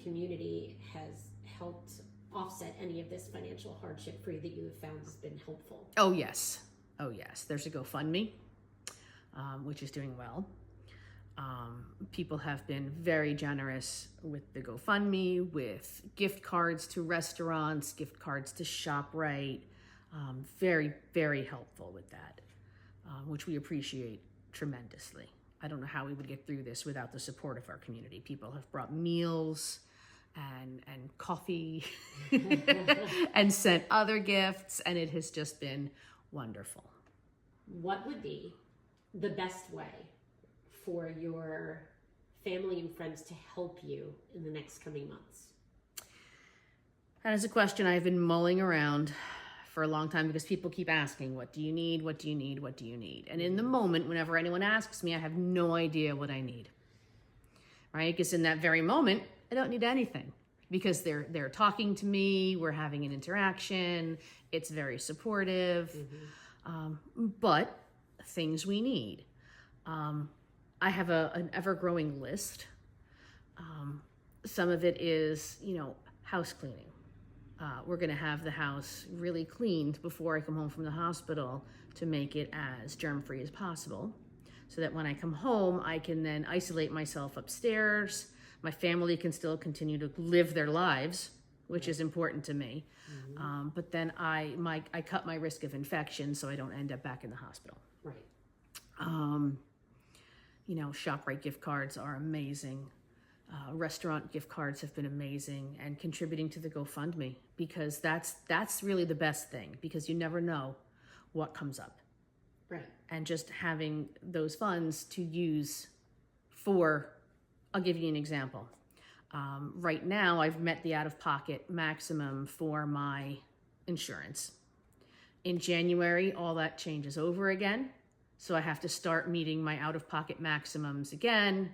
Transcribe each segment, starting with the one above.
community has helped offset any of this financial hardship for you that you have found has been helpful? Oh, yes. Oh, yes. There's a GoFundMe, which is doing well. People have been very generous with the GoFundMe, with gift cards to restaurants, gift cards to ShopRite. Very, very helpful with that, which we appreciate tremendously. I don't know how we would get through this without the support of our community. People have brought meals and coffee and sent other gifts, and it has just been wonderful. What would be the best way for your family and friends to help you in the next coming months? That is a question I've been mulling around for a long time because people keep asking, what do you need? What do you need? What do you need? And in the moment, whenever anyone asks me, I have no idea what I need, right? Because in that very moment, I don't need anything because they're talking to me, we're having an interaction, it's very supportive, but things we need. I have an ever-growing list. Some of it is, house cleaning. We're going to have the house really cleaned before I come home from the hospital to make it as germ-free as possible, so that when I come home, I can then isolate myself upstairs. My family can still continue to live their lives, which is important to me. But then I cut my risk of infection so I don't end up back in the hospital. Right. ShopRite gift cards are amazing. Restaurant gift cards have been amazing, and contributing to the GoFundMe, because that's really the best thing, because you never know what comes up. Right. And just having those funds to use for, I'll give you an example. Right now, I've met the out-of-pocket maximum for my insurance. In January, all that changes over again. So I have to start meeting my out-of-pocket maximums again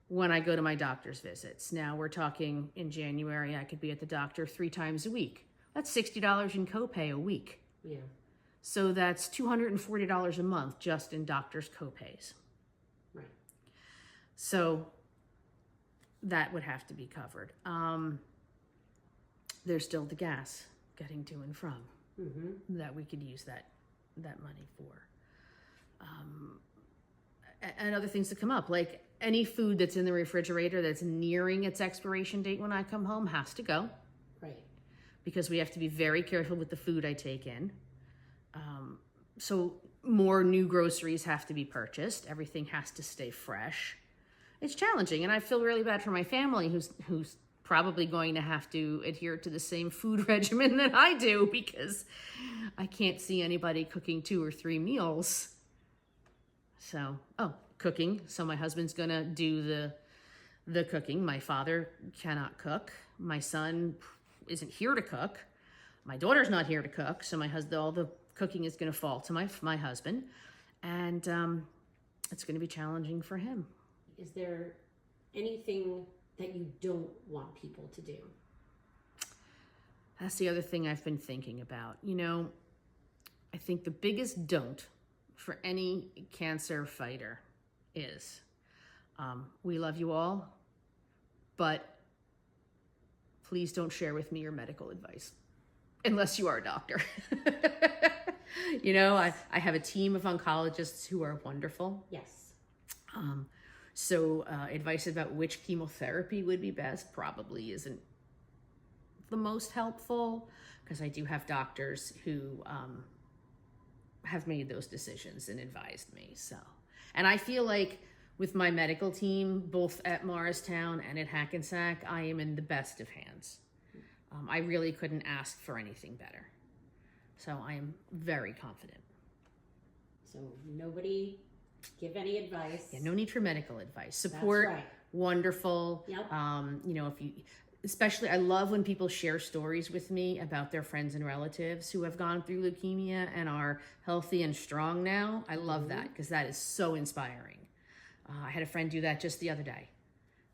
when I go to my doctor's visits. Now we're talking in January, I could be at the doctor 3 times a week. That's $60 in copay a week. Yeah. So that's $240 a month just in doctor's copays. Right. So that would have to be covered. There's still the gas getting to and from that we could use that money for. And other things that come up, like any food that's in the refrigerator that's nearing its expiration date when I come home has to go. Right. Because we have to be very careful with the food I take in. So more new groceries have to be purchased. Everything has to stay fresh. It's challenging, and I feel really bad for my family who's probably going to have to adhere to the same food regimen that I do, because I can't see anybody cooking 2 or 3 meals. So, cooking. So my husband's gonna do the cooking. My father cannot cook. My son isn't here to cook. My daughter's not here to cook. So all the cooking is gonna fall to my husband, and it's gonna be challenging for him. Is there anything that you don't want people to do? That's the other thing I've been thinking about. I think the biggest don't for any cancer fighter is, we love you all, but please don't share with me your medical advice unless you are a doctor. I have a team of oncologists who are wonderful. Yes. So advice about which chemotherapy would be best probably isn't the most helpful, because I do have doctors who have made those decisions and advised me. And I feel like with my medical team, both at Morristown and at Hackensack, I am in the best of hands. I really couldn't ask for anything better. So I am very confident. So nobody give any advice. Yeah, no need for medical advice. Support, That's right. Wonderful. Yep. Especially, I love when people share stories with me about their friends and relatives who have gone through leukemia and are healthy and strong now. I love that, because that is so inspiring. I had a friend do that just the other day,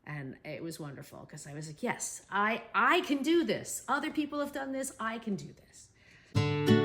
and it was wonderful, because I was like, yes, I can do this. Other people have done this. I can do this.